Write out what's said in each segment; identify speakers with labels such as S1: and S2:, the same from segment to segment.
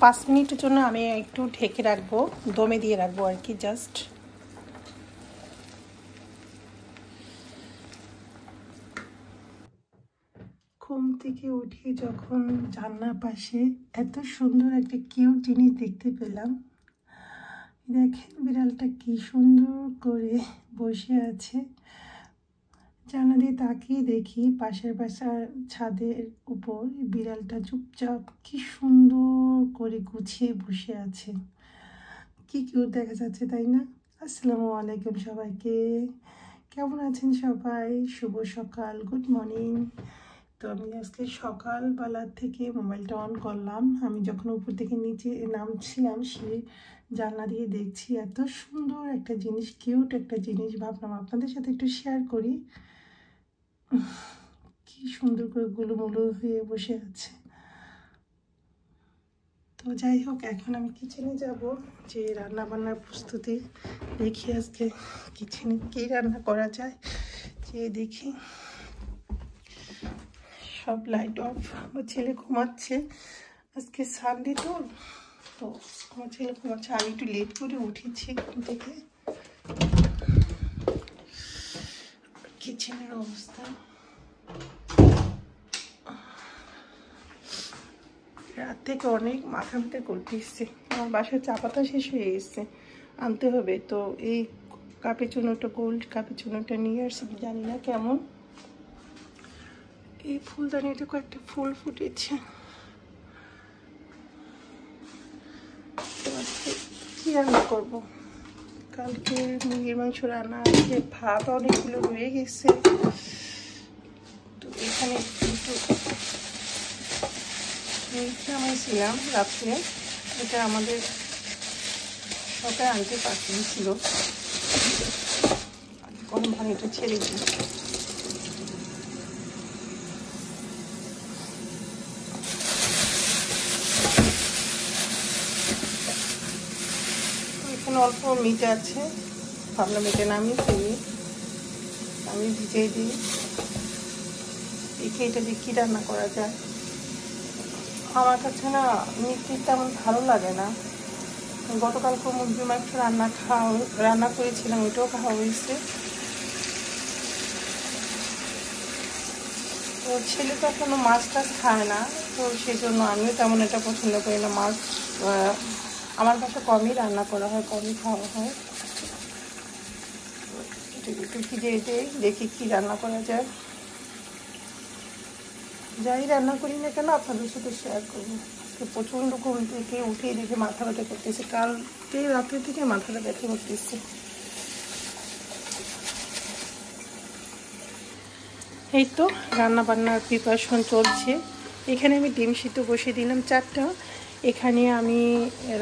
S1: 5 মিনিটের জন্য আমি একটু ঢেকে রাখবো, দমে দিয়ে রাখবো আর কি। জাস্ট ঘুম থেকে উঠে যখন জানলার পাশে এত সুন্দর একটা কিউট জিনিস দেখতে পেলাম। দেখেন বিড়ালটা কি সুন্দর করে বসে আছে। জানলা দিয়ে তাকিয়ে দেখি পাশের বাসার ছাদের উপর বিড়ালটা চুপচাপ কি সুন্দর করে গুছিয়ে বসে আছে। কি কিউট দেখা যাচ্ছে, তাই না? আসসালামু আলাইকুম সবাইকে, কেমন আছেন সবাই? শুভ সকাল, গুড মর্নিং। তো আমি আজকে সকালবেলা থেকে মোবাইলটা অন করলাম। আমি যখন উপর থেকে নিচে নামছিলাম সেই জানলা দিয়ে দেখছি এত সুন্দর একটা জিনিস, কিউট একটা জিনিস। ভাবলাম আপনাদের সাথে একটু শেয়ার করি। কি সুন্দর করে গুলুমুলু হয়ে বসে আছে। তো যাই হোক, এখন আমি কিচেনে যাব, যে রান্না বান্নার প্রস্তুতি দেখি আজকে কিচেনে কী রান্না করা যায়। যে দেখি সব লাইট অফ। আমার ছেলে ঘুমাচ্ছে, আজকে সানডে তো আমার ছেলে ঘুমাচ্ছে। আমি একটু লেট করে উঠেছি ঘুম থেকে। কিচেনের অবস্থা রাত থেকে অনেক মাথা ব্যথা করতে এসছে। আমার বাসায় চা পাতা শেষ হয়ে এসছে, আনতে হবে। তো এই কাপের চুনোটা, গোল্ড কাপের চুনোটা নিয়ে আসছি, জানি না কেমন। এই ফুলদানিতে কয়েকটা ফুল ফুটেছে। কি রান্না করবো? কালকে মুরগির মাংস রান্না আছে, ভাত অনেকগুলো রয়ে গেছে। তো এখানে একটু নামাইছিলাম রাত্রে, এটা আমাদের সকালে আনতে পাঠিয়েছিল। গরম পানিটা ছেড়ে দিই। এখানে অল্প মিট আছে, ভাবলাম এটা নামিয়ে ফেলি, আমি ভিজিয়ে দিই। দেখি এটা দিয়ে কী রান্না করা যায়। আমার কাছে না মিষ্টি তেমন ভালো লাগে না। গতকালকে মুরগির মাংস রান্না করেছিলাম, ওইটাও খাওয়া হয়েছে। তো ছেলে তো এখনো মাছ টাছ খায় না, তো সেই জন্য আমিও তেমন এটা পছন্দ করি না। মাছ আমার কাছে কমই রান্না করা হয়, কমই খাওয়া হয়। একটু ভিজিয়ে দিই, দেখি কী রান্না করা যায়। যাই রান্না করি না কেন আপনাদের সাথে শেয়ার করবো। প্রচণ্ড ঘুম থেকে উঠে দেখে মাথা ব্যথা করতেছে, কালকে রাতে থেকে মাথাটা ব্যথা করতেছে। এই তো রান্না বান্নার প্রিপারেশন চলছে। এখানে আমি ডিম সিদ্ধ বসিয়ে দিলাম 4টা। এখানে আমি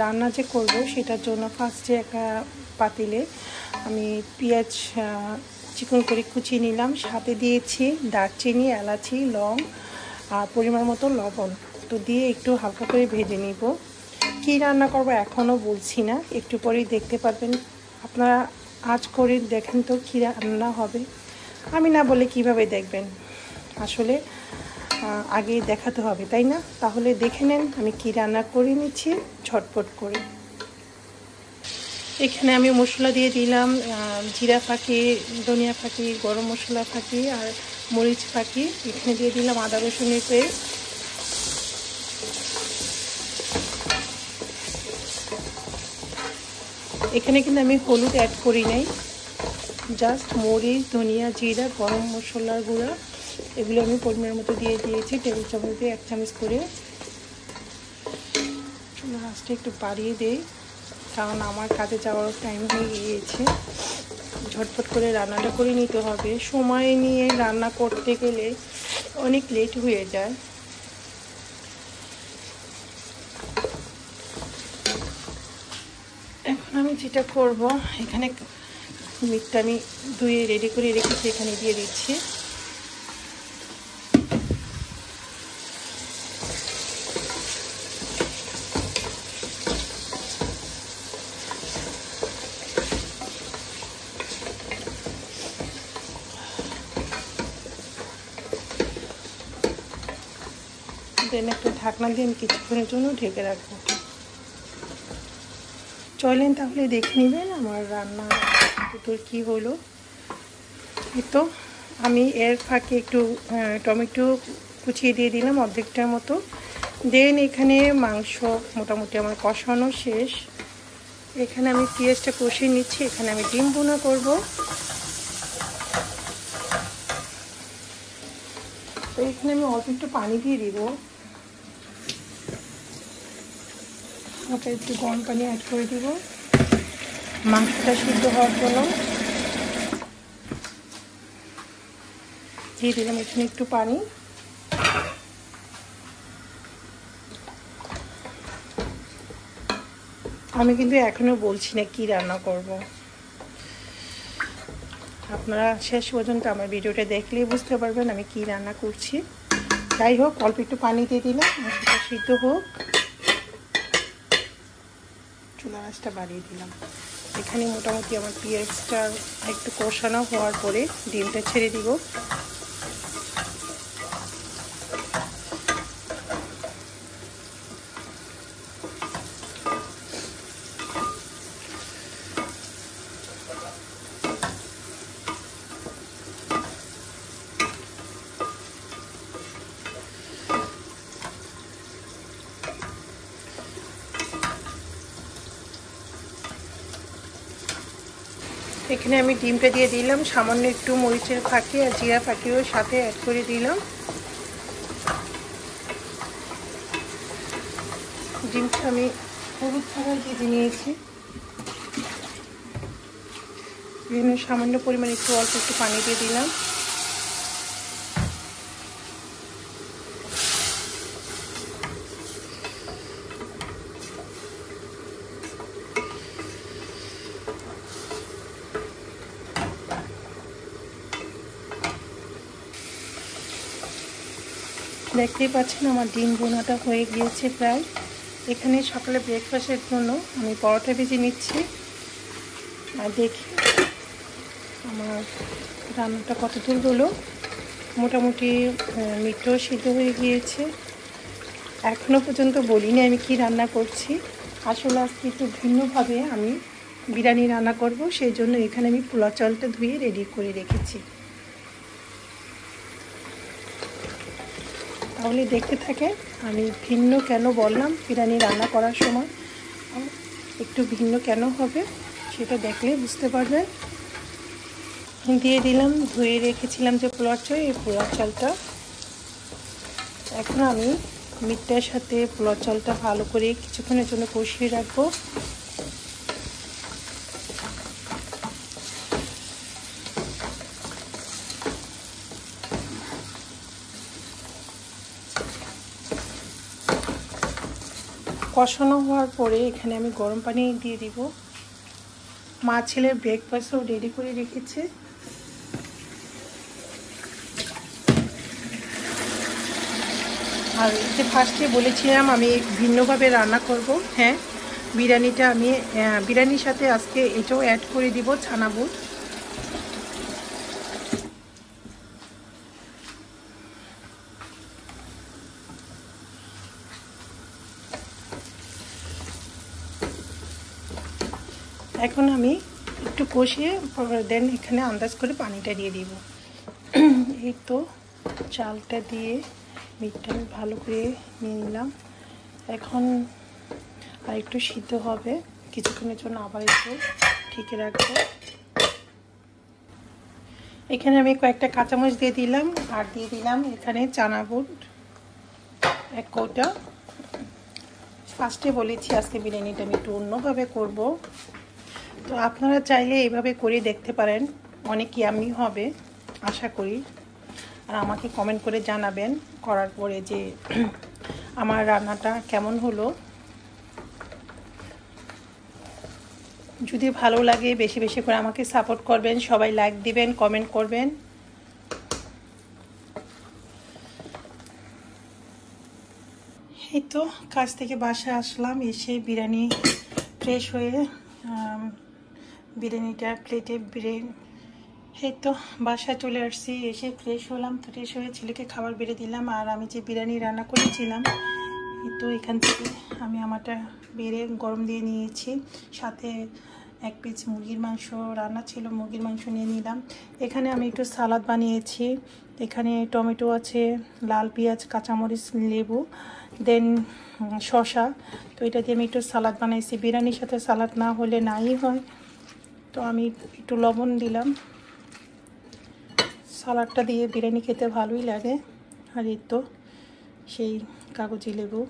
S1: রান্না যে করব সেটার জন্য ফার্স্টে একটা পাতিলে আমি পেঁয়াজ চিকন করে কুচিয়ে নিলাম, সাথে দিয়েছি দারচিনি, এলাচি, লং আর পরিমাণ মতো লবণ। তো দিয়ে একটু হালকা করে ভেজে নিব। কী রান্না করব এখনও বলছি না, একটু পরেই দেখতে পারবেন। আপনারা আজ করে দেখেন তো কী রান্না হবে। আমি না বলে কিভাবে দেখবেন? আসলে আগে দেখাতে হবে, তাই না? তাহলে দেখে নেন আমি কি রান্না করে নিচ্ছি ঝটপট করে। এখানে আমি মশলা দিয়ে দিলাম জিরা ফাঁকি, ধনিয়া ফাঁকি, গরম মশলা ফাঁকি আর মরিচ ফাঁকি। এখানে দিয়ে দিলাম আদা রসুনের পেস্ট। এখানে কিন্তু আমি হলুদ অ্যাড করি নাই, জাস্ট মরিচ, ধনিয়া, জিরা, গরম মশলার গুঁড়া এগুলো আমি পরিমাণ মতো দিয়ে দিয়েছি, টেবিল চামচ দিয়ে 1 চামচ করে। লাস্টে একটু বাড়িয়ে দিই, কারণ আমার কাজে যাওয়ার টাইম হয়ে গিয়েছে। ঝটপট করে রান্নাটা করে নিতে হবে। সময় নিয়ে রান্না করতে গেলে অনেক লেট হয়ে যায়। এখন আমি যেটা করব, এখানে মিটটা আমি ধুয়ে রেডি করে রেখেছি, এখানে দিয়ে দিচ্ছি। দেন একটা ঢাকনা দিয়ে আমি কিছুক্ষণের জন্য ঢেকে রাখবো। চলেন তাহলে দেখে নেবেন আমার রান্না দুটোর কী হলো। এই তো আমি এর ফাঁকে একটু টমেটো কুচিয়ে দিয়ে দিলাম অর্ধেকটার মতো। দেন এখানে মাংস মোটামুটি আমার কষানো শেষ। এখানে আমি পেঁয়াজটা কষিয়ে নিচ্ছি। এখানে আমি ডিম ভুনা করব। তো এখানে আমি অল্প একটু পানি দিয়ে দিব, ওটা একটু গরম পানি অ্যাড করে দিব মাংসটা সিদ্ধ হওয়ার জন্য। দিয়ে দিলাম এখানে একটু পানি। আমি কিন্তু এখনো বলছি না কি রান্না করব, আপনারা শেষ পর্যন্ত আমার ভিডিওটা দেখলেই বুঝতে পারবেন আমি কি রান্না করছি। যাই হোক, অল্প একটু পানি দিয়ে দিলাম, মাংসটা সিদ্ধ হোক। চুলা আঁচটা বাড়িয়ে দিলাম। এখানে মোটামুটি আমার পেঁয়াজটা একটু কষানো হওয়ার পরে ডিমটা ছেড়ে দিব। এখানে আমি ডিমটা দিয়ে দিলাম, সামান্য একটু মরিচের ফাঁকি আর জিরা ফাঁকিও সাথে অ্যাড করে দিলাম। ডিমটা আমি হলুদ ছাড়া ভেজে নিয়েছি। এখানে সামান্য পরিমাণে একটু অল্প একটু পানি দিয়ে দিলাম। দেখতেই পাচ্ছেন আমার ডিম ভুনাটা হয়ে গিয়েছে প্রায়। এখানে সকালে ব্রেকফাস্টের জন্য আমি পরোটা ভেজে নিচ্ছি। আর দেখি আমার রান্নাটা কতদূর হলো। মোটামুটি মিটও সিদ্ধ হয়ে গিয়েছে। এখনও পর্যন্ত বলিনি আমি কি রান্না করছি। আসলে আজকে একটু ভিন্নভাবে আমি বিরিয়ানি রান্না করব, সেই জন্য এখানে আমি পোলা চালটা ধুয়ে রেডি করে রেখেছি। তাহলে দেখতে থাকে আমি ভিন্ন কেন বললাম বিরিয়ানি রান্না করার সময় একটু ভিন্ন কেন হবে সেটা দেখলে বুঝতে পারবেন। দিয়ে দিলাম ধুয়ে রেখেছিলাম যে পোলার চাল, এই পোলার চালটা এখন আমি মিটটার সাথে পোলার চালটা ভালো করে কিছুক্ষণের জন্য কষিয়ে রাখবো। কষানো হওয়ার পরে এখানে আমি গরম পানি দিয়ে দিব। মা ছেলের ব্রেকফাস্টও রেডি করে রেখেছে। আর যে ফার্স্টে বলেছিলাম আমি ভিন্নভাবে রান্না করব। হ্যাঁ, বিরিয়ানিটা আমি বিরিয়ানির সাথে আজকে এটাও অ্যাড করে দিব, ছানা বুট। এখন আমি একটু কষিয়ে দেন এখানে আন্দাজ করে পানিটা দিয়ে দিব। এই তো চালটা দিয়ে মিটটা আমি ভালো করে নিয়ে নিলাম। এখন আর একটু সিদ্ধ হবে, কিছুক্ষণের জন্য আবার একটু ঢেকে রাখবো। এখানে আমি কয়েকটা কাঁচামরিচ দিয়ে দিলাম আর দিয়ে দিলাম এখানে চানা বুট 1 কৌটা। ফার্স্টে বলেছি আজকে বিরিয়ানিটা আমি একটু অন্যভাবে করব, তো আপনারা চাইলে এইভাবে করে দেখতে পারেন, অনেক ইয়ামি হবে আশা করি। আর আমাকে কমেন্ট করে জানাবেন করার পরে যে আমার রান্নাটা কেমন হলো। যদি ভালো লাগে বেশি বেশি করে আমাকে সাপোর্ট করবেন, সবাই লাইক দিবেন, কমেন্ট করবেন। এই তো কাজ থেকে বাসায় আসলাম, এসে বিরিয়ানি ফ্রেশ হয়ে বিরিয়ানিটা প্লেটে এই তো বাসায় চলে আসছি। এসে ফ্রেশ হলাম, ফ্রেশ হয়ে ছেলেকে খাবার বেড়ে দিলাম। আর আমি যে বিরিয়ানি রান্না করেছিলাম এই তো এখান থেকে আমি আমারটা বেড়ে গরম দিয়ে নিয়েছি, সাথে 1 পিস মুরগির মাংস রান্না ছিল, মুরগির মাংস নিয়ে নিলাম। এখানে আমি একটু সালাদ বানিয়েছি, এখানে টমেটো আছে, লাল পেঁয়াজ, কাঁচামরিচ, লেবু, দেন শসা। তো এটা দিয়ে আমি একটু সালাদ বানাইছি। বিরিয়ানির সাথে সালাদ না হলে নাই হয়, তো আমি একটু লবণ দিলাম। সালাডটা দিয়ে বিরিয়ানি খেতে ভালোই লাগে। আর এই তো সেই কাগজি লেবু।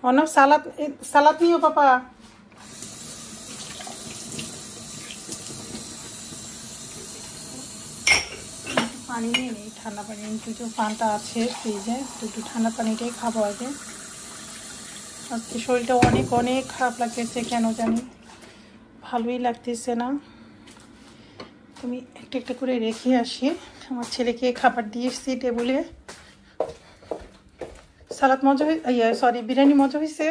S1: অনেক সালাদ সালাদ নিও পাপা। পানি নিয়ে নিই, ঠান্ডা পানি, কিছু পানটা আছে ফ্রিজে, তো একটু ঠান্ডা পানিটাই খাবো আগে। আজকে শরীরটা অনেক অনেক খারাপ লাগতেছে, কেন জানি ভালোই লাগতেছে না। তুমি একটা একটা করে রেখে আসি, আমার ছেলেকে খাবার দিয়ে এসছি টেবিলে। সালাদ মজা হয়ে, সরি বিরিয়ানি মজা হয়েছে।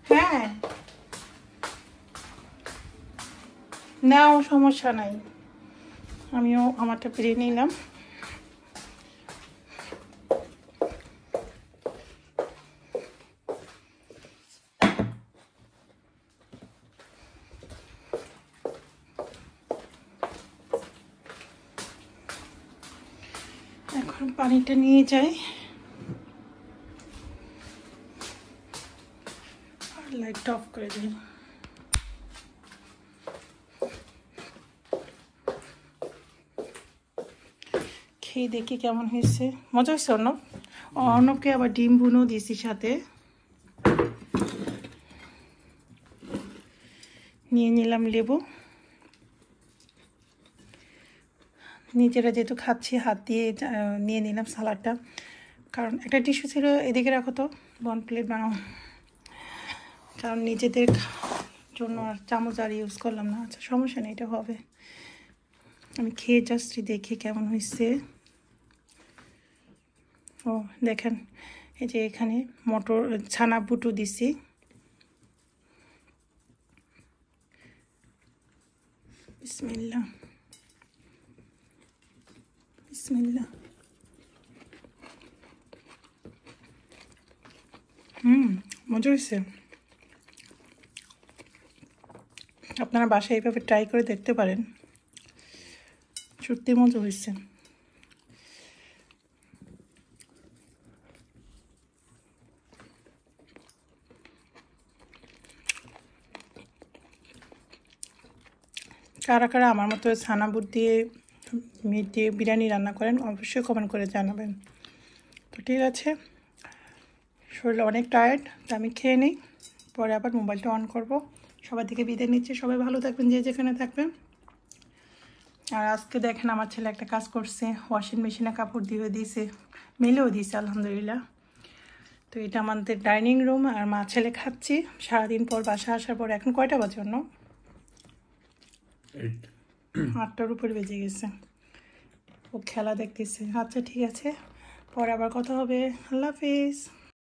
S1: হ্যাঁ নাও, সমস্যা নাই, আমিও আমারটা বেরিয়ে নিলাম। এখন পানিটা নিয়ে যাই আর লাইটটা অফ করে দিই। খেয়ে দেখি কেমন হয়েছে। মজা হয়েছে অর্ণব। অর্ণবকে আবার ডিম বুনও দিয়েছি সাথে। নিয়ে নিলাম লেবু। নিজেরা যেহেতু খাচ্ছি হাত দিয়ে নিয়ে নিলাম সালাডটা, কারণ একটা টিস্যু ছিল, এদিকে রাখো তো, বন প্লেট বানাও, কারণ নিজেদের জন্য আর চামচ আর ইউজ করলাম না। আচ্ছা সমস্যা নেই, এটা হবে। আমি খেয়ে জাস্ট দেখি কেমন হয়েছে। ও দেখেন, এই যে এখানে মটর ছানা বুটো দিছি। বিসমিল্লাহ বিসমিল্লাহ। মজা হয়েছে। আপনারা বাসায় এইভাবে ট্রাই করে দেখতে পারেন, সত্যি মজা হয়েছে। কারা কারা আমার মতো ছানা বুট দিয়ে মিট দিয়ে বিরিয়ানি রান্না করেন অবশ্যই কমেন্ট করে জানাবেন। তো ঠিক আছে, শরীর অনেক টায়ার্ড, তো আমি খেয়ে নিই, পরে আবার মোবাইলটা অন করব। সবার থেকে বিদায় নিচ্ছি, সবাই ভালো থাকবেন যে যেখানে থাকবেন। আর আজকে দেখেন আমার ছেলে একটা কাজ করছে, ওয়াশিং মেশিনে কাপড় দিয়ে দিয়েছে, মেলেও দিয়েছে আলহামদুলিল্লাহ। তো এটা আমাদের ডাইনিং রুম, আর মা ছেলে খাচ্ছি সারাদিন পর বাসা আসার পর। এখন কয়টা বাজে অন্য? 8টার উপরে বেজে গেছে। ও খেলা দেখতেছে। আচ্ছা ঠিক আছে, পরে আবার কথা হবে। আল্লাহ হাফিজ।